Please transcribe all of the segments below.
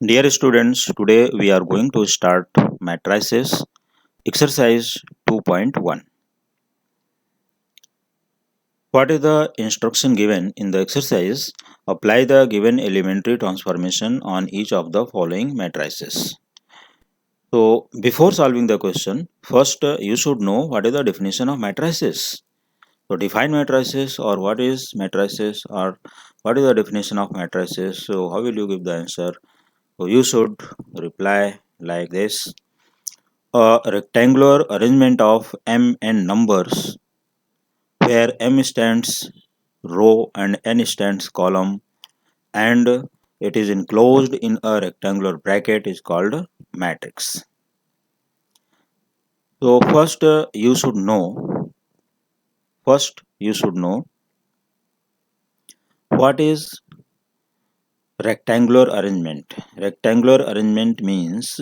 Dear students, today we are going to start matrices exercise 2.1. What is the instruction given in the exercise? Apply the given elementary transformation on each of the following matrices. So, before solving the question, first you should know what is the definition of matrices. So, define matrices or what is matrices or what is the definition of matrices. So, how will you give the answer? So, you should reply like this. A rectangular arrangement of m and numbers where m stands row and n stands column and it is enclosed in a rectangular bracket is called matrix. So first you should know what is rectangular arrangement. Rectangular arrangement means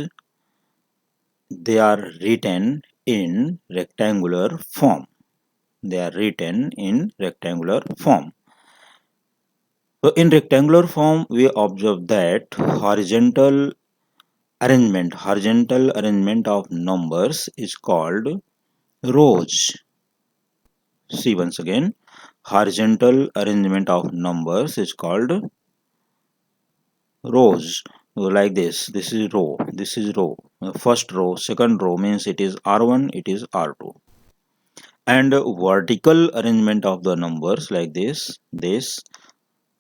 they are written in rectangular form. They are written in rectangular form. So in rectangular form, we observe that horizontal arrangement of numbers is called rows. See once again, horizontal arrangement of numbers is called rows. So like this is row, this is row. First row, second row means it is R1, it is R2. And vertical arrangement of the numbers like this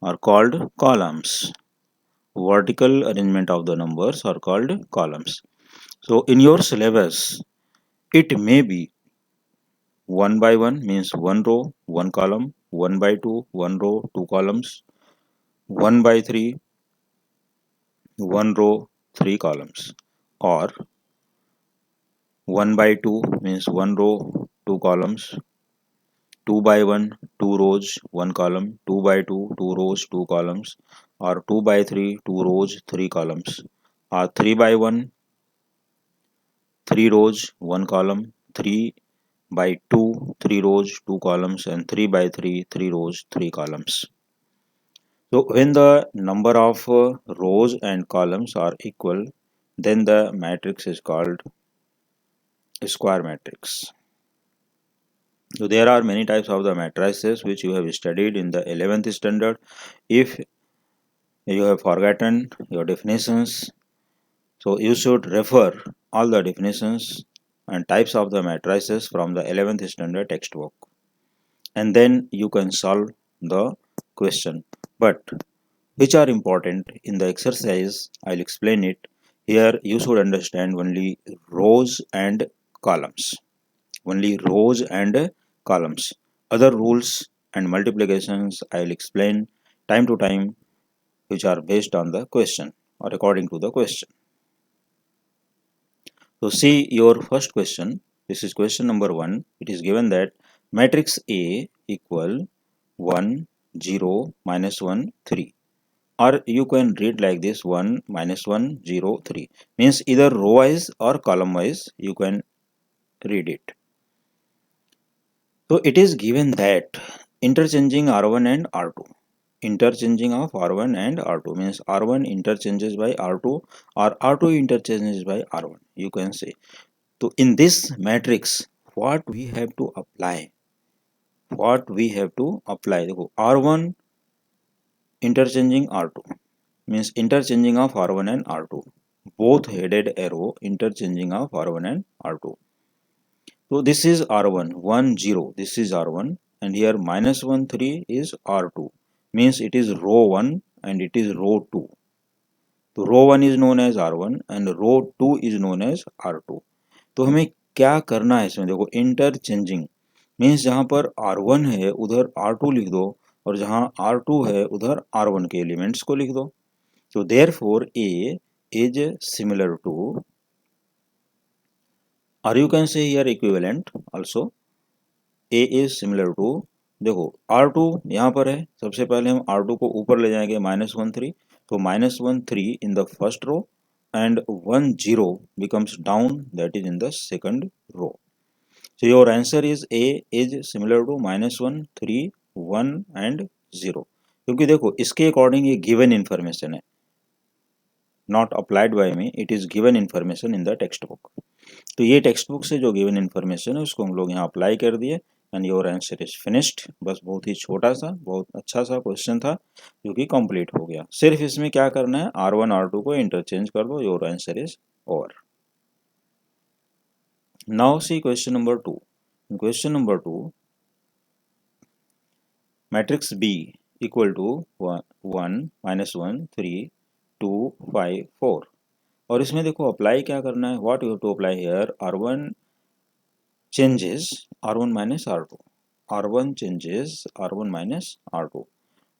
are called columns. Vertical arrangement of the numbers are called columns. So in your syllabus, it may be 1 by 1 means 1 row, 1 column, 1 by 2, 1 row, 2 columns, 1 by 3, 1 row, 3 columns, or 1 by 2 means 1 row, 2 columns, 2 by 1, 2 rows, 1 column, 2 by 2, 2 rows, 2 columns, or 2 by 3, 2 rows, 3 columns, or 3 by 1, 3 rows, 1 column, 3 by 2, 3 rows, 2 columns, and 3 by 3, 3 rows, 3 columns. So when the number of rows and columns are equal, then the matrix is called a square matrix. So there are many types of the matrices which you have studied in the 11th standard. If you have forgotten your definitions, so you should refer all the definitions and types of the matrices from the 11th standard textbook, and then you can solve the question. But which are important in the exercise, I'll explain it. Here you should understand only rows and columns. Only rows and columns. Other rules and multiplications I'll explain time to time, which are based on the question or according to the question. So see your first question. This is question number 1. It is given that matrix A equal 1, 0, minus 1, 3. Or you can read like this 1, minus 1, 0, 3. Means either row wise or column wise you can read it. So it is given that interchanging R1 and R2. Interchanging of R1 and R2 means R1 interchanges by R2 or R2 interchanges by R1. You can say. So in this matrix, what we have to apply? What we have to apply? R1 interchanging R2 means interchanging of R1 and R2. Both headed arrow interchanging of R1 and R2. So this is R1, 1, 0. This is R1 and here minus 1, 3 is R2. Means it is row 1 and it is row 2. तो row 1 is known as R1 and row 2 is known as R2. तो हमें क्या करना है इसमें? देखो interchanging means जहां पर R1 है उधर R2 लिख दो और जहां R2 है उधर R1 के एलिमेंट्स को लिख दो. So therefore A is similar to, or you can say here equivalent also. A is similar to, देखो R2 यहाँ पर है, सबसे पहले हम R2 को ऊपर ले जाएंगे माइनस 1 3, तो minus 1 3 in the first row and 1 0 becomes down, that is in the second row. So your answer is A is similar to minus 1 3 1 and 0. क्योंकि देखो इसके अकॉर्डिंग ये गिवन इंफॉर्मेशन है. not applied by me, it is given information in the textbook. तो ये text book से जो given information है उसको हम लोग यहाँ अप्लाई कर दिए and your answer is finished. बस बहुत ही छोटा सा बहुत अच्छा सा क्वेश्चन था जो कि कंप्लीट हो गया। सिर्फ इसमें क्या करना है, R1 R2 को इंटरचेंज कर दो, your answer is over. Now see question number 2। Question number 2, matrix B equal to 1 -1 3 2 5 4 और इसमें देखो अप्लाई क्या करना है, what you have to apply here, R1 changes R1 minus R2, R1 changes R1 minus R2।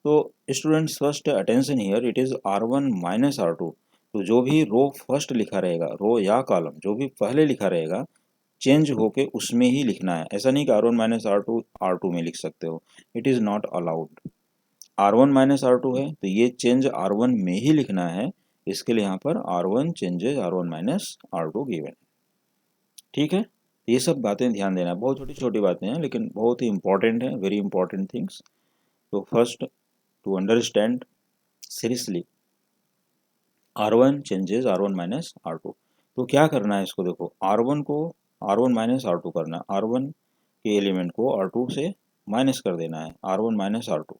तो students first attention here, it is R1 minus R2। तो जो भी रो फर्स्ट लिखा रहेगा, रो या कॉलम जो भी पहले लिखा रहेगा चेंज होके उसमें ही लिखना है। ऐसा नहीं कि R1 minus R2 R2 में लिख सकते हो, it is not allowed. R1 minus R2 है तो ये चेंज R1 में ही लिखना है, इसके लिए यहाँ पर R1 changes R1 minus R2 given. ठीक है, ये सब बातें ध्यान देना, बहुत छोटी छोटी बातें हैं लेकिन बहुत ही इंपॉर्टेंट है, वेरी इंपॉर्टेंट थिंग्स। तो first to understand seriously, R1 changes R1 minus R2। तो क्या करना है इसको, देखो R1 को R1 माइनस R2 करना है, R1 के एलिमेंट को R2 से माइनस कर देना है, R1 माइनस R2।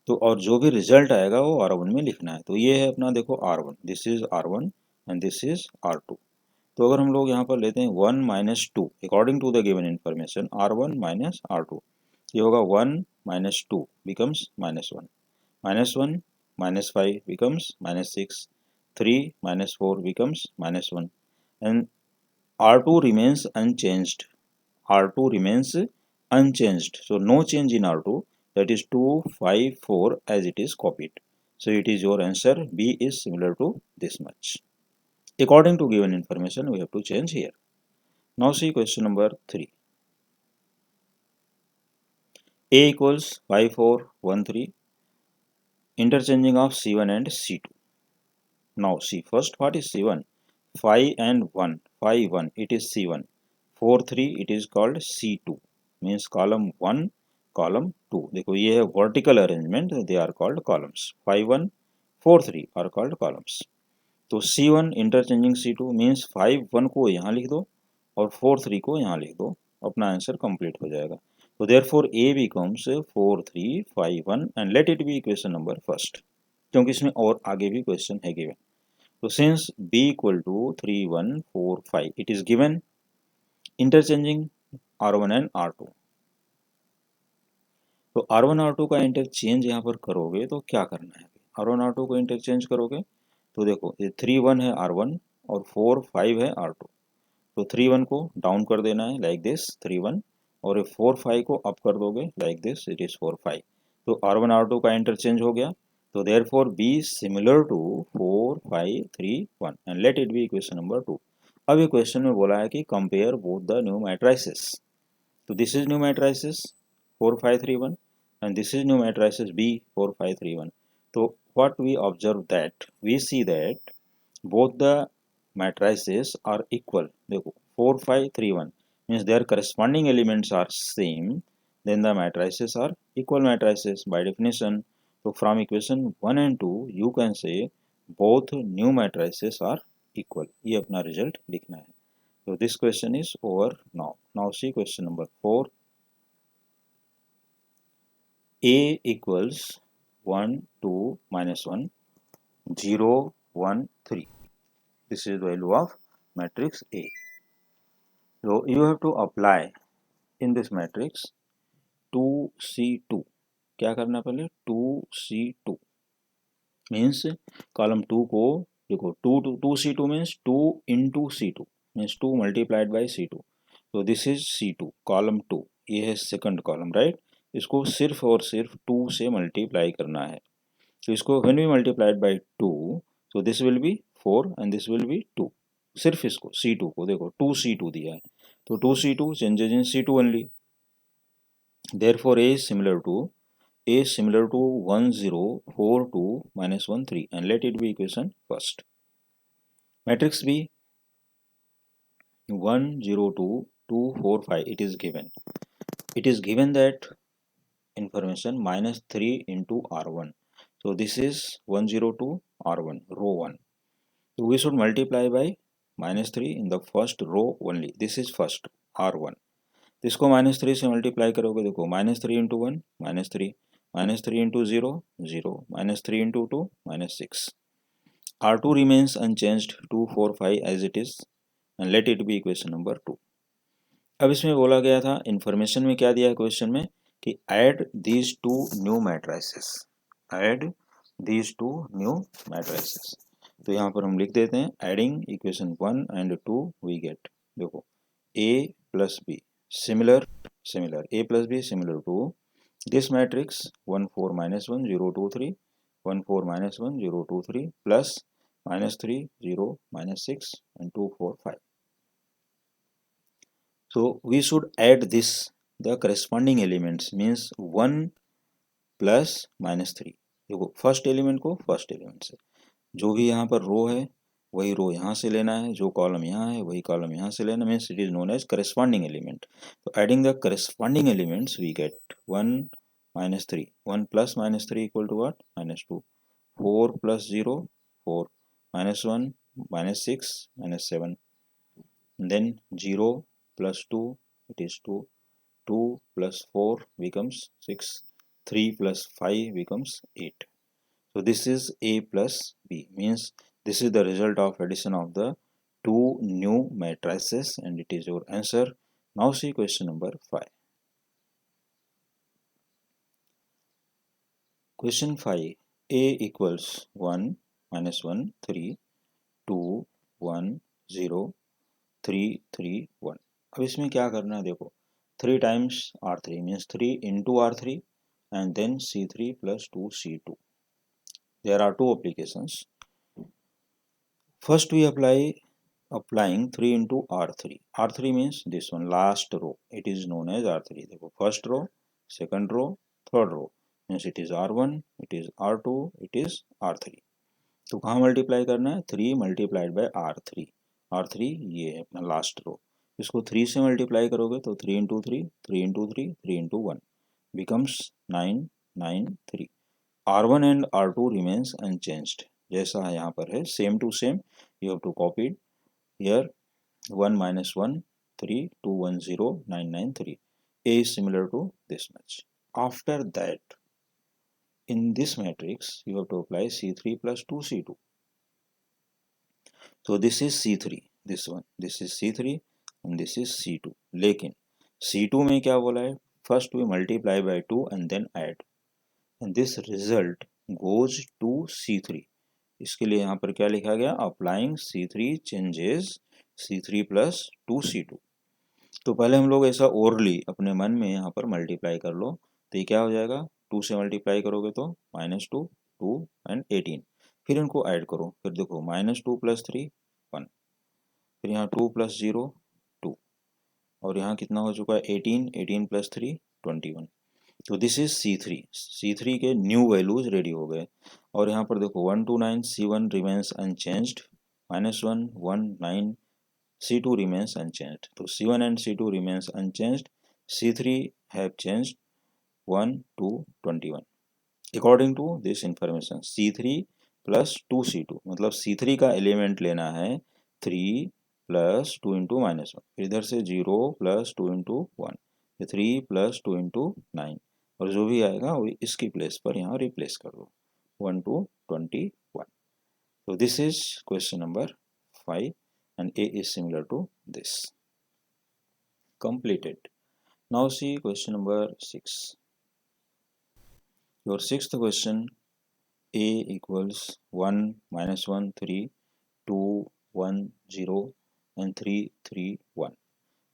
तो और जो भी रिजल्ट आएगा वो R1 में लिखना है। तो ये है अपना देखो R1, this is R1 and this is R2। तो अगर हम लोग यहाँ पर लेते हैं 1 minus 2 according to the given information, R1 minus R2, ये होगा 1 minus 2 becomes -1, -1 minus 5 becomes -6, 3 minus 4 becomes -1 and R2 remains unchanged, R2 remains unchanged, so no change in R2, that is 2 5 4 as it is copied. So it is your answer, B is similar to this much. According to given information we have to change here. Now see question number 3. A equals 5 4 1 3, interchanging of C1 and C2. Now see first, what is C1? 5 and 1, 5 1 it is C1, 4 3 it is called C2, means column 1 column 2। देखो ये है vertical arrangement, they are called columns, 5 1 4 3 are called columns। तो C1 interchanging C2 means 5 1 को यहाँ लिख दो और 4 3 को यहाँ लिख दो, अपना आंसर कंप्लीट हो जाएगा। तो therefore A becomes 4 3 5 1 and let it be equation number first, क्योंकि इसमें और आगे भी क्वेश्चन है given. So since B equal to 3 1 4 5 it is given, interchanging R1 and R2। तो R1 R2 का इंटरचेंज यहाँ पर करोगे तो क्या करना है, R1 R2 को इंटरचेंज करोगे तो देखो ये 3 1 है R1 और 4 5 है R2। तो 3 1 को डाउन कर देना है लाइक दिस 3 1, और ये 4 5 को अप कर दोगे लाइक दिस, इट इज 4 5। तो R1 R2 का इंटरचेंज हो गया। तो therefore B similar to 4 5 3 1 and let it be equation number 2। अब ये क्वेश्चन में बोला है कि compare both the new matrices. तो this is new matrices 4 5 3 1 and this is new matrices B 4 5 3 1। तो what we observe that we see that both the matrices are equal। देखो 4 5 3 1 means their corresponding elements are same, then the matrices are equal matrices by definition। So from equation 1 and 2 you can say both new matrices are equal, ये अपना result लिखना है। So this question is over now। Now see question number 4। A equals 1 2 minus 1 0 1 3, this is the value of matrix A। So you have to apply in this matrix 2C2। क्या करना पहले 2C2 means column 2 को देखो 2C2 means 2 into C2 means 2 multiplied by C2। तो this is C2 column 2, ये है second column right. इसको सिर्फ और सिर्फ 2 से मल्टीप्लाई करना है। तो इसको when we multiplied by 2 so this will be 4 and this will be 2। सिर्फ इसको C2 को देखो 2C2 दिया है तो 2C2 changes in C2 only. Therefore A is similar to 1 0 4 2 minus 1 3 and let it be equation first। Matrix B 1 0 2 2 4 5 it is given, that information minus 3 into R1। So this is 1 0 2 R1 row 1 So we should multiply by -3 in the first row only. This is first R1. इसको -3 से multiply करोगे, देखो -3 into 1 -3, -3 into 0 0, -3 into 2 -6. R2 remains unchanged 2 4 5 as it is and let it be equation number 2. अब इसमें बोला गया था, information में क्या दिया है क्वेश्चन में कि add these two new matrices, add these two new matrices. तो यहाँ पर हम लिख देते हैं adding equation 1 and 2 we get, देखो a plus B similar similar, a plus B similar to this matrix 1 4 -1 0 2 3 1 4 -1 0 2 3 plus -3 0 -6 and 2 4 5. So we should add this the corresponding elements means 1 plus -3. देखो first element को first element से, जो भी यहाँ पर रो है वही रो यहाँ से लेना है, जो कॉलम यहाँ है वही कॉलम यहाँ से लेना, means it is known as corresponding element. तो adding the corresponding elements we get 1 -3, 1 plus -3 equal to what? -2. 4 plus 0 4, -1 -6 -7, then 0 plus 2 it is 2, 2 plus 4 becomes 6, 3 plus 5 becomes 8. So this is A plus B, means this is the result of addition of the two new matrices and it is your answer. Now see question number 5. Question 5. A equals 1 -1 3 2 1 0 3 3 1. अब इसमें क्या करना है, देखो 3 times R3 means 3 into R3 and then C3 plus 2C2. There are two applications. First we applying 3 into R3. R3 means this one last row, it is known as R3. देखो first row, second row, third row means it is R1, it is R2, it is R3. तो कहाँ multiply करना है, 3 multiplied by R3. R3 ये है अपना last row, इसको 3 से मल्टीप्लाई करोगे तो 3 into 3 3 into 3 3 into 1 becomes 9 9 3. R1 and R2 remains unchanged, जैसा है यहाँ पर है same to same, you have to copy it here. 1 minus 1 3 2 1 0 9 9 3. A is similar to this much. After that in this matrix you have to apply C3 plus 2C2. So this is C3, this one, this is C3 and this is C2. लेकिन C2 में क्या बोला है, first we multiply by 2 and then add and this result goes to C3. इसके लिए यहाँ पर क्या लिखा गया, applying C3 changes C3 plus 2C2. तो पहले हम लोग ऐसा ओरली अपने मन में यहाँ पर मल्टीप्लाई कर लो, तो ये क्या हो जाएगा, 2 से मल्टीप्लाई करोगे तो -2 2 एंड 18, फिर इनको ऐड करो, फिर देखो -2 प्लस 3 1, फिर यहाँ 2 प्लस 0 2 और यहाँ कितना हो चुका है 18, 18 प्लस 3 21. तो दिस इज C3 के न्यू वैल्यूज रेडी हो गए. और यहाँ पर देखो 1 to 9 C1 remains unchanged, -1 1 9 C2 remains unchanged. So C1 and C2 remains unchanged. C3 have changed 1 to 21. According to this information, C3 plus 2C2 मतलब C3 का element लेना है 3 plus 2 into -1, इधर से 0 plus 2 into 1, 3 plus 2 into 9 और जो भी आएगा वो इसकी प्लेस पर यहाँ रिप्लेस कर दो 1 to 21. So this is question number 5 and A is similar to this. Completed. Now see question number 6. Your sixth question, A equals 1 -1 3 2 1 0 and 3 3 1.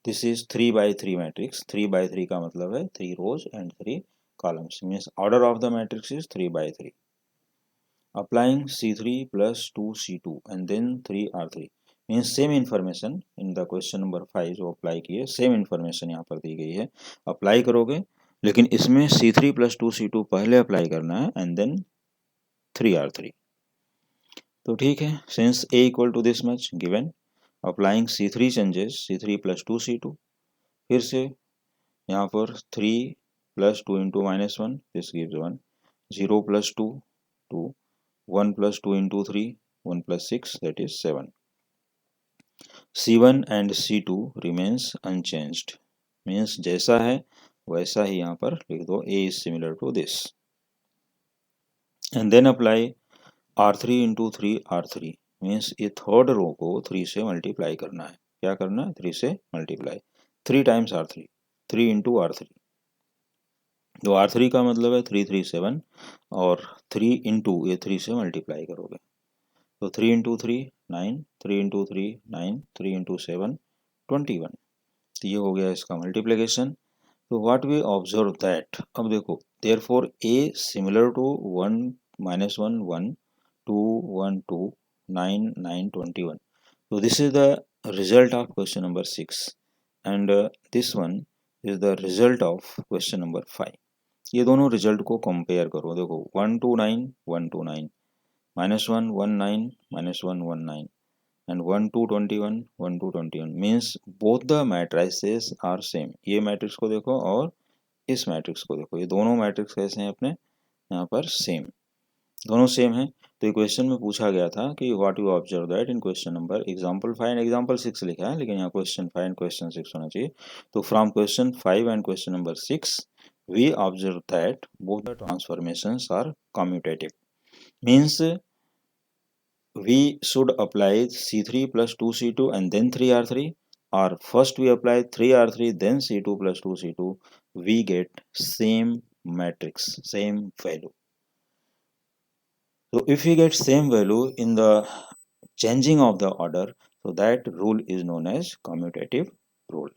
This is 3 by 3 matrix. 3 by 3 का मतलब है 3 rows and 3 columns. Means order of the matrix is 3 by 3. Applying C3 plus 2C2 and then 3R3. Means same information in the question number 5 जो apply किए, same information यहाँ पर दी गई है, apply करोगे, लेकिन इसमें C3 plus 2C2 पहले अप्लाई करना है एंड देन 3R3. तो ठीक है, since A equal to this much given, applying C3 changes C3 plus 2C2, फिर से यहाँ पर 3 plus 2 into -1 this gives 1, 0 plus 2 2, 1 plus 2 into 3 1 plus 6 that is 7. C1 and C2 remains unchanged, means जैसा है वैसा ही यहाँ पर लिख दो, A is similar to this. And then apply R3 into 3 R3, means ये थर्ड रो को 3 से मल्टीप्लाई करना है. क्या करना है? 3 से multiply. 3 times R3, 3 into R3. तो R3 का मतलब है 337 और 3 इंटू ये 3 से मल्टीप्लाई करोगे तो 3 इंटू 3 9, 3 इंटू 3 9, 3 इंटू 7 21. तो ये हो गया इसका मल्टीप्लिकेशन. तो व्हाट वी ऑब्जर्व दैट, अब देखो therefore a similar to 1 -1 1 2 1 2 9 9 21. So this is the result of question number 6 and this one is the result of question number 5. ये दोनों रिजल्ट को कंपेयर करो. देखो 1 2 9 1 2 9 -1 1 9 -1 1 9 and 1 2 21 1 2 21 means both the matrices are same. ये matrix को देखो और इस मैट्रिक्स को देखो, ये दोनों मैट्रिक्स कैसे हैं अपने यहाँ पर सेम, दोनों सेम हैं. तो क्वेश्चन में पूछा गया था कि what you observe that in question number example 5 and example 6 लिखा है, लेकिन यहाँ क्वेश्चन 5 एंड क्वेश्चन 6 होना चाहिए. तो from question 5 and question number 6 we observe that both the transformations are commutative, means we should apply C3 plus 2C2 and then 3R3, or first we apply 3R3 then C2 plus 2C2, we get same matrix, same value. So if we get same value in the changing of the order, so that rule is known as commutative rule.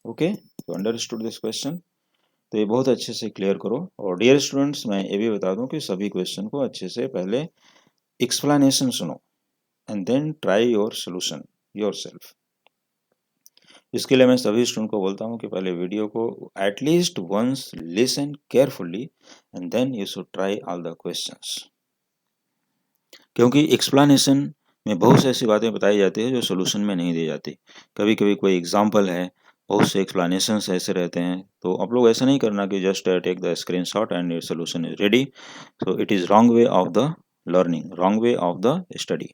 Okay, so understood this question. तो ये बहुत अच्छे से clear करो. और dear students, मैं ये भी बता दूं कि सभी क्वेश्चन को अच्छे से पहले एक्सप्लेनेशन सुनो and then try your solution yourself. इसके लिए मैं सभी स्टूडेंट को बोलता हूं कि पहले वीडियो को at least once listen carefully and then you should try all the questions, क्योंकि एक्सप्लेनेशन में बहुत सी ऐसी बातें बताई जाती है जो सोल्यूशन में नहीं दी जाती. कभी कभी कोई एग्जाम्पल है, बहुत से एक्सप्लेनेशंस ऐसे रहते हैं, तो आप लोग ऐसा नहीं करना कि just take the screenshot and your solution is ready. So it is wrong way of the learning, wrong way of the study.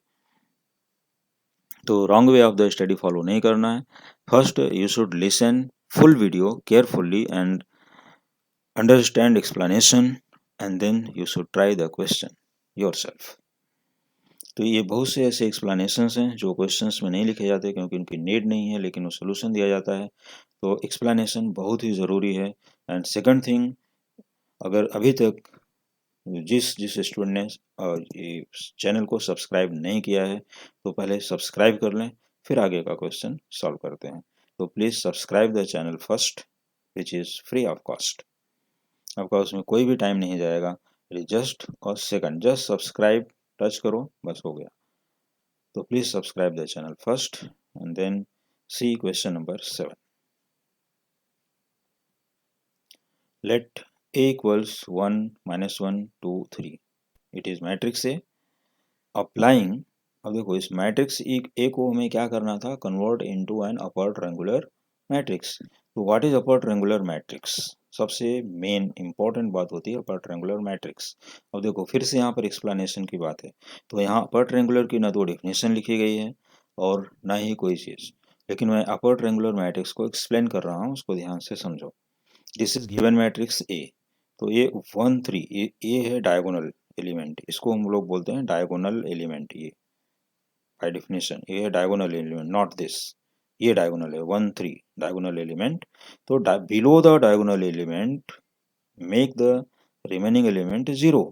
तो wrong way of the study follow नहीं करना है. First you should listen full video carefully and understand explanation and then you should try the question yourself. तो ये बहुत से ऐसे explanations हैं जो क्वेश्चंस में नहीं लिखे जाते क्योंकि उनकी नीड नहीं है, लेकिन वो सोल्यूशन दिया जाता है. तो एक्सप्लेनेशन बहुत ही ज़रूरी है. एंड सेकंड थिंग, अगर अभी तक जिस स्टूडेंट ने ये चैनल को सब्सक्राइब नहीं किया है तो पहले सब्सक्राइब कर लें, फिर आगे का क्वेश्चन सॉल्व करते हैं. तो please subscribe the channel first which is free of cost. आपका उसमें कोई भी टाइम नहीं जाएगा, जस्ट और सेकंड, जस्ट सब्सक्राइब टच करो, बस हो गया. तो please subscribe the channel first and then see question number 7. Let a equals 1 -1 2 3. It is matrix A. Applying, अब देखो इस मैट्रिक्स ए को हमें क्या करना था, convert into an upper triangular matrix. तो what is upper triangular matrix, सबसे मेन इंपॉर्टेंट बात होती है अपर ट्रायंगुलर मैट्रिक्स. अब देखो फिर से यहाँ पर एक्सप्लेनेशन की बात है. तो यहाँ अपर ट्रायंगुलर की ना तो डेफिनेशन लिखी गई है और ना ही कोई चीज़, लेकिन मैं अपर ट्रायंगुलर मैट्रिक्स को एक्सप्लेन कर रहा हूँ, उसको ध्यान से समझो. This is given matrix A. तो ये 1 3 ये है डायगोनल एलिमेंट, इसको हम लोग बोलते हैं डायगोनल एलिमेंट. ये बाय डेफिनेशन ये है डायगोनल एलिमेंट, नॉट दिस. ये डायगोनल है 1 3 डायगोनल एलिमेंट. तो below the diagonal element make the remaining element 0.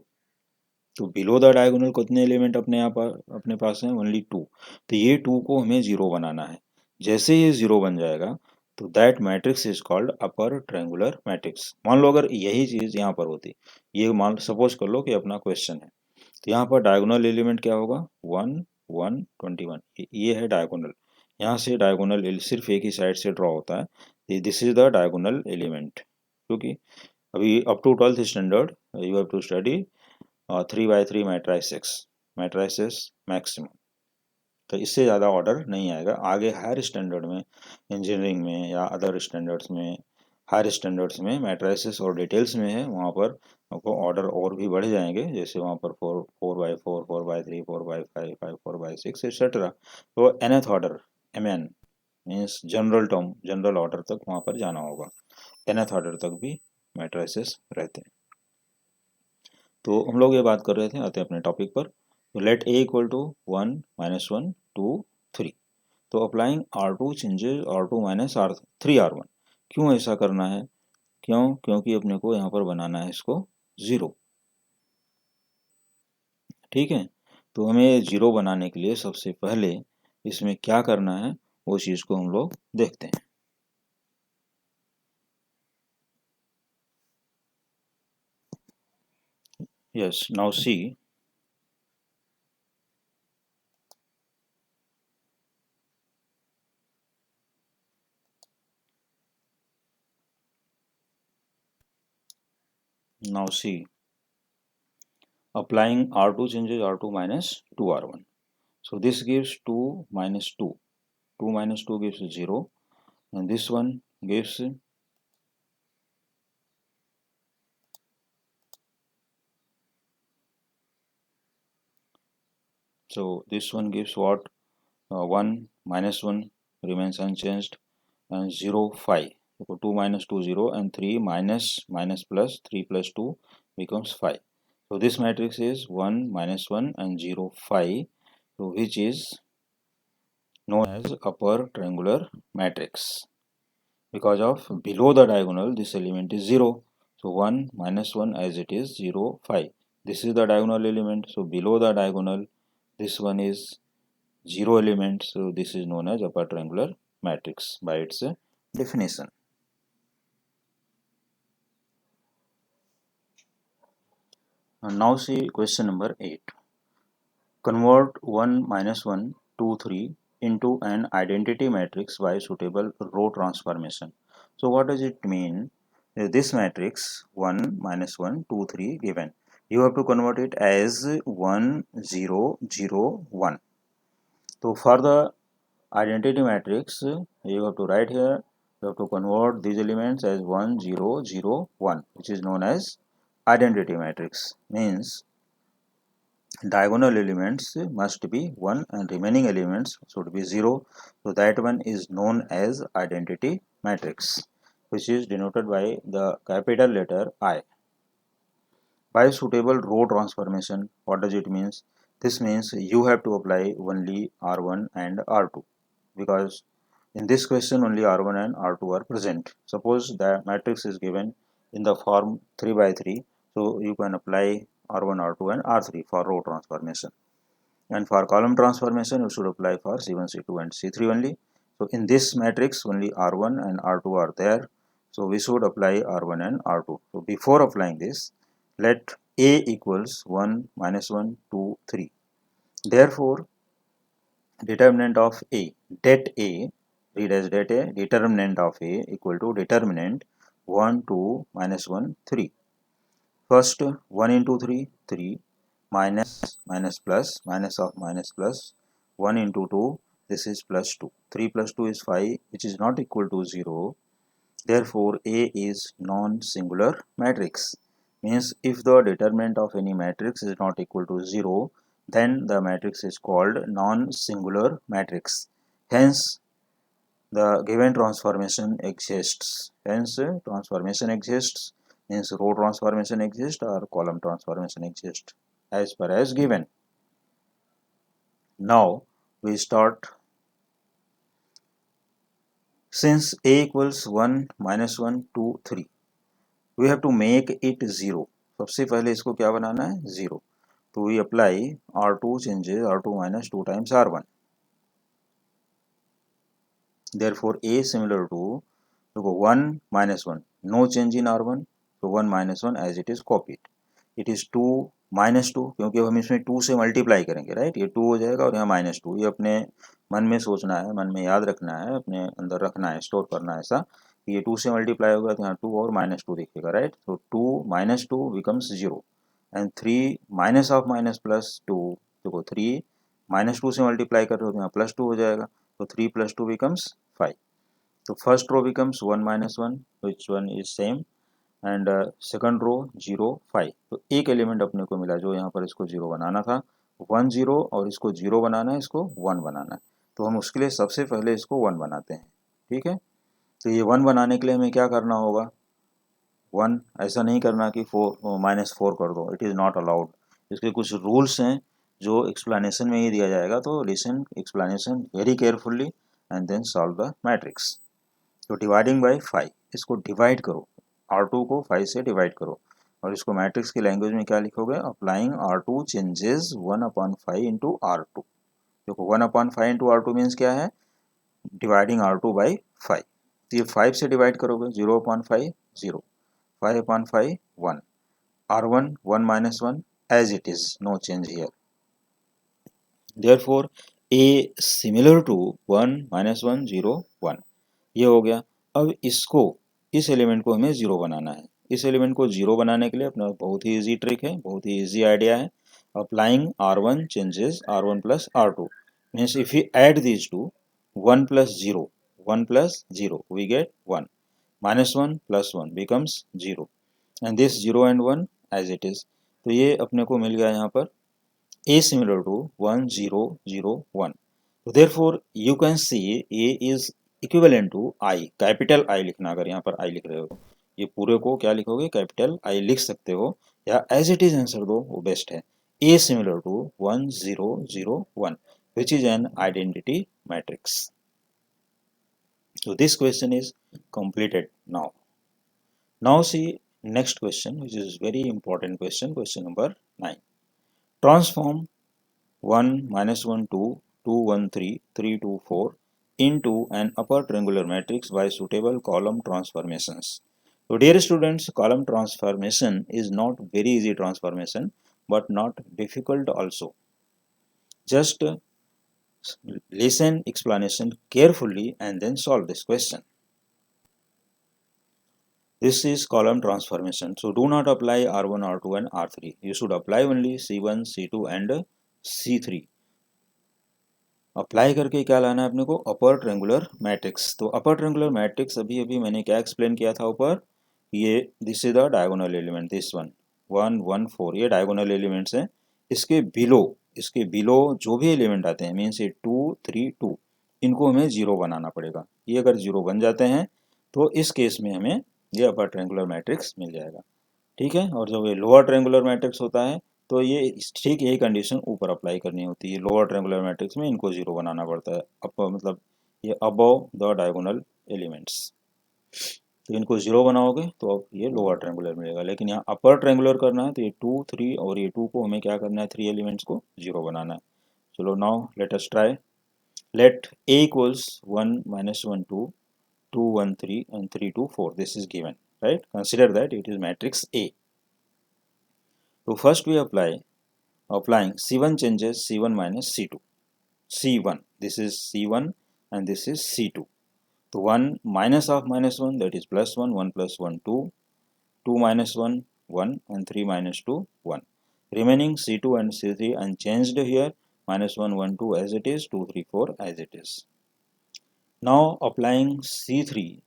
तो बिलो द डायगोनल कितने एलिमेंट अपने पास हैं, ओनली 2. तो ये 2 को हमें 0 बनाना है. जैसे ये 0 बन जाएगा तो that matrix is called upper triangular matrix. मान लो अगर यही चीज यहाँ पर होती, ये मान सपोज कर लो कि अपना क्वेश्चन है, तो यहाँ पर डायगोनल एलिमेंट क्या होगा 1 1 21. ये है डायगोनल. यहाँ से डायगोनल सिर्फ एक ही साइड से ड्रॉ होता है, this is the diagonal element. क्योंकि अभी up to 12th standard you have to study 3x3 matrices maximum. तो इससे ज़्यादा ऑर्डर नहीं आएगा. आगे हायर स्टैंडर्ड में, इंजीनियरिंग में या अदर स्टैंडर्ड्स में हायर स्टैंडर्ड्स में मैट्रिसेस और डिटेल्स में है, वहाँ पर आपको ऑर्डर और भी बढ़ जाएंगे, जैसे वहाँ पर 4 4 by 4, 4 by 3, 4 by 5, 5 4 by 6 etcetera. तो nth order mn means general term, general order तक वहाँ पर जाना होगा, nth ऑर्डर तक भी मैट्रिसेस रहते हैं। तो हम लोग ये बात कर रहे थे, आते हैं अपने टॉपिक पर। तो लेट ए इक्वल टू 1 -1 2 3। तो applying R2 changes R2 minus R3 R1। क्यों ऐसा करना है? क्योंकि अपने को यहाँ पर बनाना है इसको 0। ठीक है, तो हमें 0 बनाने के लिए सबसे पहले इसमें क्या करना है वो चीज़ को हम लोग देखते हैं। Yes, now see, now see, applying R2 changes R2 minus 2R1. So this gives 2 minus 2. 2 minus 2 gives 0, and this one gives, so this one gives what? 1 minus 1 remains unchanged, and 0 5. So 2 minus 2 0, and 3 minus minus plus 3 plus 2 becomes 5. So this matrix is 1 minus 1 and 0 5, so which is known as upper triangular matrix. Because of below the diagonal this element is 0, so 1 minus 1 as it is 0 5. This is the diagonal element, so below the diagonal this one is 0 element, so this is known as upper triangular matrix by its definition. And now see question number 8. Convert 1 minus 1 2 3 into an identity matrix by suitable row transformation. So what does it mean? This matrix 1 minus 1 2 3 given, you have to convert it as 1 0 0 1. So for the identity matrix you have to write here, you have to convert these elements as 1 0 0 1, which is known as identity matrix. Means diagonal elements must be 1 and remaining elements should be 0. So that one is known as identity matrix, which is denoted by the capital letter I. By suitable row transformation, what does it mean? This means you have to apply only R1 and R2, because in this question only R1 and R2 are present. Suppose the matrix is given in the form 3 by 3, so you can apply R1, R2 and R3 for row transformation. And for column transformation you should apply for C1, C2 and C3 only. So in this matrix only R1 and R2 are there, so we should apply R1 and R2. So before applying this, let A equals 1 minus 1 2 3. Therefore determinant of A, det A, read as det A, determinant of A equal to determinant 1 2 minus 1 3. First 1 into 3 3, minus minus plus, minus of minus plus, 1 into 2, this is plus 2, 3 plus 2 is 5, which is not equal to 0. Therefore A is non-singular matrix. Means if the determinant of any matrix is not equal to 0, then the matrix is called non-singular matrix. Hence the given transformation exists. Hence transformation exists means row transformation exists or column transformation exists as per as given. Now we start. Since A equals 1 minus 1 2 3, we have to make it 0. सबसे पहले इसको क्या बनाना है? 0. तो we apply R2 changes R2 minus 2 times R1. Therefore A is similar to 1 minus 1, no change in R1, so 1 minus 1 as it is copied. It is 2 minus 2, क्योंकि अब हम इसमें 2 से मल्टीप्लाई करेंगे, राइट, ये 2 हो जाएगा और यहाँ माइनस 2. ये अपने मन में सोचना है, मन में याद रखना है, अपने अंदर रखना है, स्टोर करना है ऐसा कि ये 2 से मल्टीप्लाई होगा तो यहाँ 2 और माइनस 2 दिखेगा, राइट. तो 2 minus 2 becomes 0 and 3 minus of minus plus 2, देखो 3 minus 2 से मल्टीप्लाई कर रहे हो तो यहाँ प्लस 2 हो जाएगा, तो 3 plus 2 becomes 5. तो first row becomes 1 minus 1 which one is same and second row 0 5। तो एक एलिमेंट अपने को मिला जो यहाँ पर इसको 0 बनाना था, 1 0, और इसको 0 बनाना है, इसको 1 बनाना है। तो हम उसके लिए सबसे पहले इसको 1 बनाते हैं। ठीक है, तो ये 1 बनाने के लिए हमें क्या करना होगा, 1 ऐसा नहीं करना कि 4 माइनस 4 कर दो, इट इज़ नॉट अलाउड। इसके कुछ रूल्स हैं जो एक्सप्लेनेशन में ही दिया जाएगा, तो listen explanation very carefully and then solve the matrix. तो डिवाइडिंग बाय 5, इसको डिवाइड करो, R2 को 5 से डिवाइड करो, और इसको मैट्रिक्स की लैंग्वेज में क्या लिखोगे, applying R2 changes 1/5 into R2। देखो 1/5 इंटू R2 मीन्स क्या है, डिवाइडिंग R2 बाई 5। तो ये 5 से डिवाइड करोगे, 0/5 0, 5/5 1, R1 1 minus 1 as it is, no change here. Therefore A similar to 1 minus 1 0 1, ये हो गया। अब इसको, इस एलिमेंट को हमें 0 बनाना है। इस एलिमेंट को 0 बनाने के लिए अपना बहुत ही इजी ट्रिक है, बहुत ही इजी आइडिया है। Applying R1 changes R1 plus R2 means if we add these two, 1 plus 0, 1 plus 0 we get 1, minus 1 plus 1 becomes 0, and this 0 and 1 as it is। तो ये अपने को मिल गया यहाँ पर A similar to 1 0 0 1। So therefore you can see A is equivalent to I, capital I लिखना, अगर यहाँ पर I लिख रहे हो, ये पूरे को क्या लिखोगे, कैपिटल I लिख सकते हो, या एज इट इज आंसर दो, वो बेस्ट है। A similar to 1 0 0 1 which is an identity matrix। So this question is completed now। Now see next question, which is very important question, question number 9। Transform 1 minus 1 2 2 1 3 3 2 4 into an upper triangular matrix by suitable column transformations। So dear students, column transformation is not very easy transformation, but not difficult also। Just listen explanation carefully and then solve this question। This is column transformation, so do not apply R1 R2 and R3, you should apply only C1 C2 and C3। Apply करके क्या लाना है अपने को, upper triangular matrix. तो upper triangular matrix अभी अभी मैंने क्या एक्सप्लेन किया था ऊपर, ये this is the diagonal element, this one 1 1 4, ये डायगोनल एलिमेंट्स हैं। इसके बिलो जो भी एलिमेंट आते हैं, मीन्स ये 2 3 2, इनको हमें 0 बनाना पड़ेगा। ये अगर 0 बन जाते हैं तो इस केस में हमें ये अपर ट्रेंगुलर मैट्रिक्स मिल जाएगा। ठीक है, और जब ये लोअर ट्रेंगुलर मैट्रिक्स होता है तो ये ठीक यही कंडीशन ऊपर अप्लाई करनी होती है। लोअर ट्रेंगुलर मैट्रिक्स में इनको 0 बनाना पड़ता है, मतलब ये अबव द डायगोनल एलिमेंट्स। तो इनको 0 बनाओगे तो अब ये लोअर ट्रेंगुलर मिलेगा, लेकिन यहाँ अपर ट्रेंगुलर करना है तो ये 2 3 और ये 2 को हमें क्या करना है, 3 एलिमेंट्स को 0 बनाना है। चलो now let us try. Let A equals 1 minus 1 2 2 1 3 and 3 2 4, this is given, right? Consider that it is matrix A। So first we applying C1 changes C1 minus C2, C1, this is C1 and this is C2। So 1 minus of minus 1, that is plus 1, 1 plus 1 2, 2 minus 1 1 and 3 minus 2 1, remaining C2 and C3 unchanged here, minus 1 1 2 as it is, 2 3 4 as it is। Now applying C3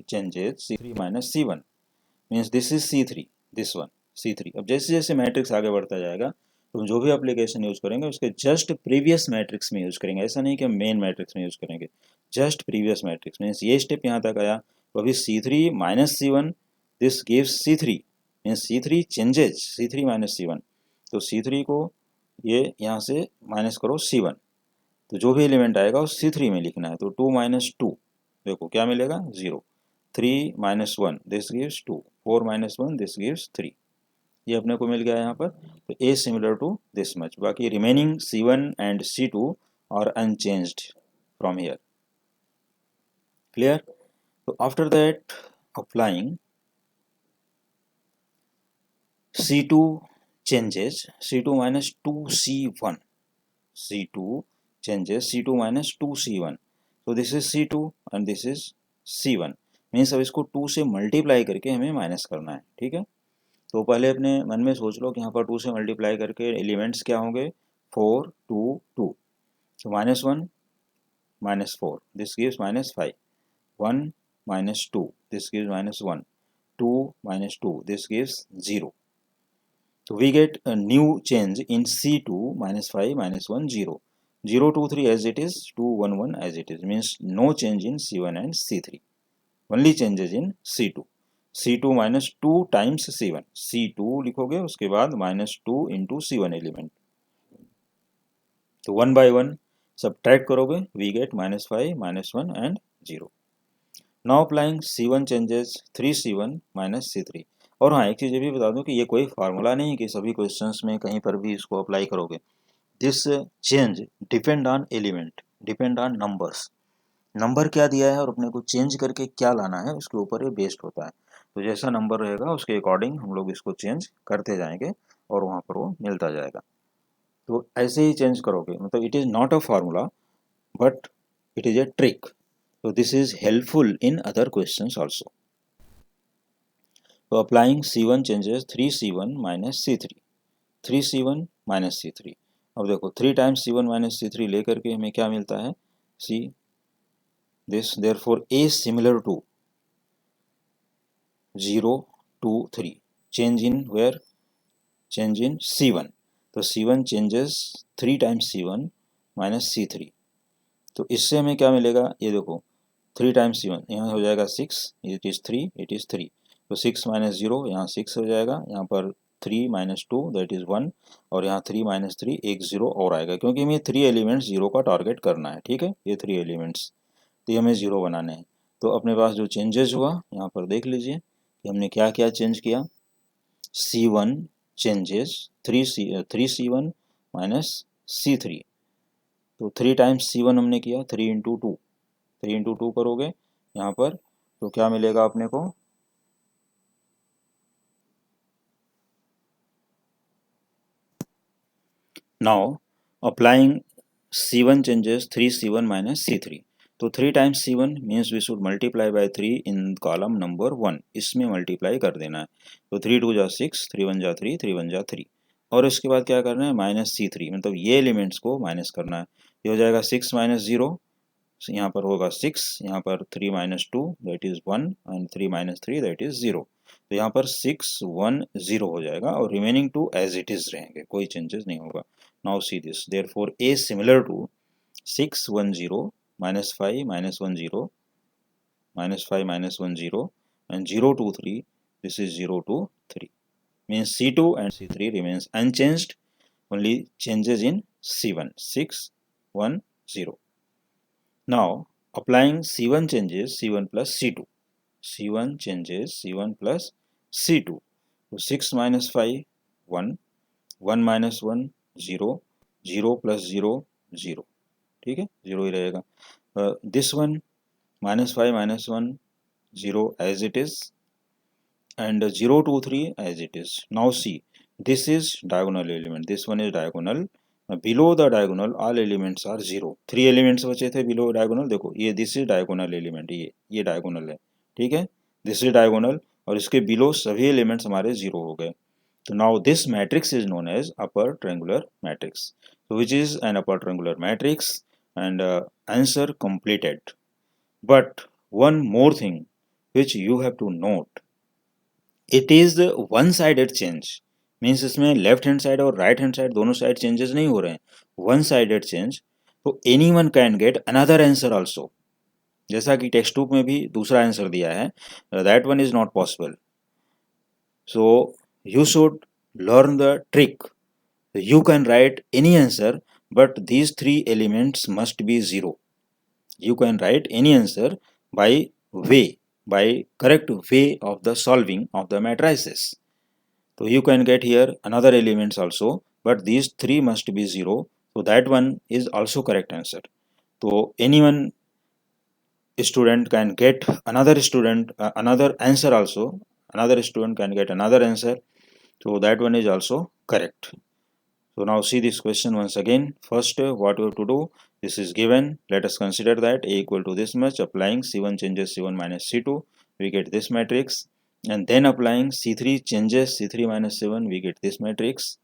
changes C3 minus C1, means this is C3, this one C3। अब जैसे जैसे matrix आगे बढ़ता जाएगा तो जो भी application use करेंगे उसके जस्ट प्रीवियस मैट्रिक्स में यूज करेंगे, ऐसा नहीं कि मेन मैट्रिक्स में यूज करेंगे, जस्ट प्रीवियस मैट्रिक्स। मीन्स ये स्टेप यहाँ तक आया तो अभी C3 minus C1, this gives C3, means C3 changes C3 minus C1। तो C3 को ये यहाँ से माइनस करो C1, तो जो भी एलिमेंट आएगा वो C3 में लिखना है। तो 2 माइनस 2, देखो क्या मिलेगा 0, 3 minus 1, this gives 2, 4 minus 1, this gives 3, ये अपने को मिल गया यहाँ पर। तो A similar to this much, बाकी remaining C1 and C2 are unchanged from here. Clear? तो after that applying C2 changes C2 minus 2C1, C2 changes C2 minus 2C1, so this is C2 and this is C1, means अब इसको 2 से multiply करके हमें minus करना है। ठीक है, तो पहले अपने मन में सोच लो कि यहाँ पर 2 से मल्टीप्लाई करके एलिमेंट्स क्या होंगे, 4 2 2, so -1 -4, this gives -5, 1 minus 2, this gives minus 1. 2 minus 2, this gives 0. So we get a new change in C2 minus 5 minus 1, 0. 0, 2, 3 as it is, 2, 1, 1 as it is, means no change in C1 and C3. Only changes in C2. C2 minus 2 times C1. C2 लिखोगे उसके बाद minus 2 into C1 element. तो 1 by 1 subtract करोगे, we get minus 5, minus 1 and 0. Now applying C1 changes 3C1 minus C3. और हाँ, एक चीज़ ये भी बता दूं कि ये कोई फार्मूला नहीं कि सभी क्वेश्चंस में कहीं पर भी इसको अप्लाई करोगे. This change depend on element, depend on numbers. Number क्या दिया है और अपने को चेंज करके क्या लाना है उसके ऊपर ये बेस्ड होता है. तो जैसा नंबर रहेगा उसके अकॉर्डिंग हम लोग इसको चेंज करते जाएंगे और वहाँ पर वो मिलता जाएगा. तो ऐसे ही चेंज करोगे, मतलब it is not a formula but it is a trick. So this is helpful in other questions also. So applying C1 changes 3C1 minus C3. 3C1 minus C3. अब देखो 3 times C1 minus C3 लेकर के हमें क्या मिलता है? See this, therefore A similar to 0, 2, 3. Change in where? Change in C1. तो C1 changes 3 times C1 minus C3. तो इससे हमें क्या मिलेगा? ये देखो 3 times C1, यहाँ हो जाएगा 6, इट इज़ 3, इट इज़ 3. तो 6 माइनस 0, यहाँ 6 हो जाएगा, यहाँ पर 3 माइनस 2 दैट इज़ 1, और यहाँ 3 माइनस 3 एक 0 और आएगा, क्योंकि हमें 3 एलिमेंट्स 0 का टारगेट करना है. ठीक है, ये 3 एलिमेंट्स तो ये हमें 0 बनाने हैं. तो अपने पास जो चेंजेस हुआ यहाँ पर देख लीजिए कि हमने क्या क्या चेंज किया. C1 changes 3C1 minus C3. तो 3 टाइम्स C1 हमने किया, 3 इंटू 2, 3 इंटू 2 करोगे यहाँ पर तो क्या मिलेगा अपने को? Now applying C1 changes 3C1 minus C3. तो 3 times C1 means we should multiply by 3 in column number 1. इसमें मल्टीप्लाई कर देना है. तो 3 2 जा 6, 3 1 जा 3, 3 1 जा 3. और इसके बाद क्या करना है? माइनस C3, मतलब ये एलिमेंट्स को माइनस करना है. ये हो जाएगा 6 माइनस 0, यहाँ पर होगा 6, यहाँ पर 3 minus 2 that is 1 and 3 minus 3 that is 0. तो यहाँ पर 6 1 0 हो जाएगा और रिमेनिंग 2 एज इट इज़ रहेंगे, कोई चेंजेस नहीं होगा. Now see this, therefore A similar to 6 1 0 minus 5 minus 1 0 minus 5 minus 1 0 and 0 2 3. This is 0 2 3, means C2 and C3 remains unchanged, only changes in C1 6 1 0. Now applying C1 changes C1 plus C2. C1 changes C1 plus C2. So 6 minus 5 1, 1 minus 1 0, 0 plus 0 0. ठीक है, 0 ही रहेगा. This one minus 5 minus 1 0 as it is and 0 2 3 as it is. Now see, this is diagonal element, this one is diagonal. Below the diagonal all elements are 0. 3 elements बचे थे below diagonal. देखो ये this is diagonal element, ये diagonal है. ठीक है, this is diagonal और इसके below सभी elements हमारे 0 हो गए. So now this matrix is known as upper triangular matrix. So which is an upper triangular matrix and answer completed. But one more thing which you have to note, it is one-sided change. Means इसमें left hand side और right hand side दोनों side changes नहीं हो रहे हैं, one sided change. तो any one can get another answer also, जैसा कि टेक्स्ट बुक में भी दूसरा आंसर दिया है, that one is not possible. So you should learn the trick. You can write any answer, but these 3 elements must be 0. You can write any answer by correct way of the solving of the matrices. So you can get here another elements also, but these 3 must be 0. So that one is also correct answer. So anyone student can get another answer also. Another student can get another answer. So that one is also correct. So now see this question once again. First, what we have to do, this is given. Let us consider that A equal to this much. Applying C1 changes C1 minus C2, we get this matrix. And then applying C3 changes C3 minus C1, we get this matrix.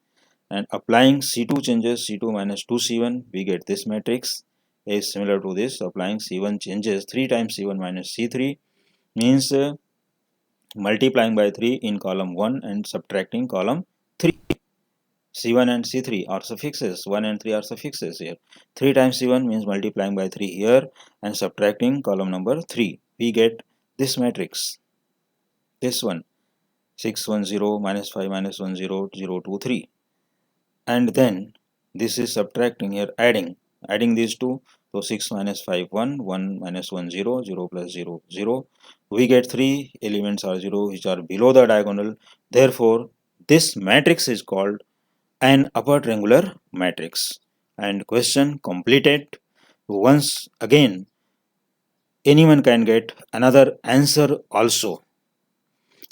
And applying C2 changes C2 minus 2C1, we get this matrix. is similar to this. Applying C1 changes 3 times C1 minus C3 means multiplying by 3 in column 1 and subtracting column 3. C1 and C3 are suffixes. 1 and 3 are suffixes here. 3 times C1 means multiplying by 3 here and subtracting column number 3. We get this matrix. This one. 6, 1, 0, minus 5, minus 1, 0, 0, 2, 3. And then this is subtracting here, adding these two. So 6 minus 5, 1, 1 minus 1, 0, 0 plus 0, 0. We get 3 elements are 0 which are below the diagonal. Therefore, this matrix is called an upper triangular matrix. And question completed. Once again, anyone can get another answer also.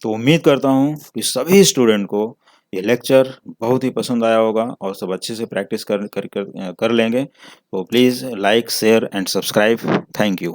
तो उम्मीद करता हूँ कि सभी student को ये lecture बहुत ही पसंद आया होगा और सब अच्छे से प्रैक्टिस कर लेंगे. तो please like, share and subscribe. Thank you.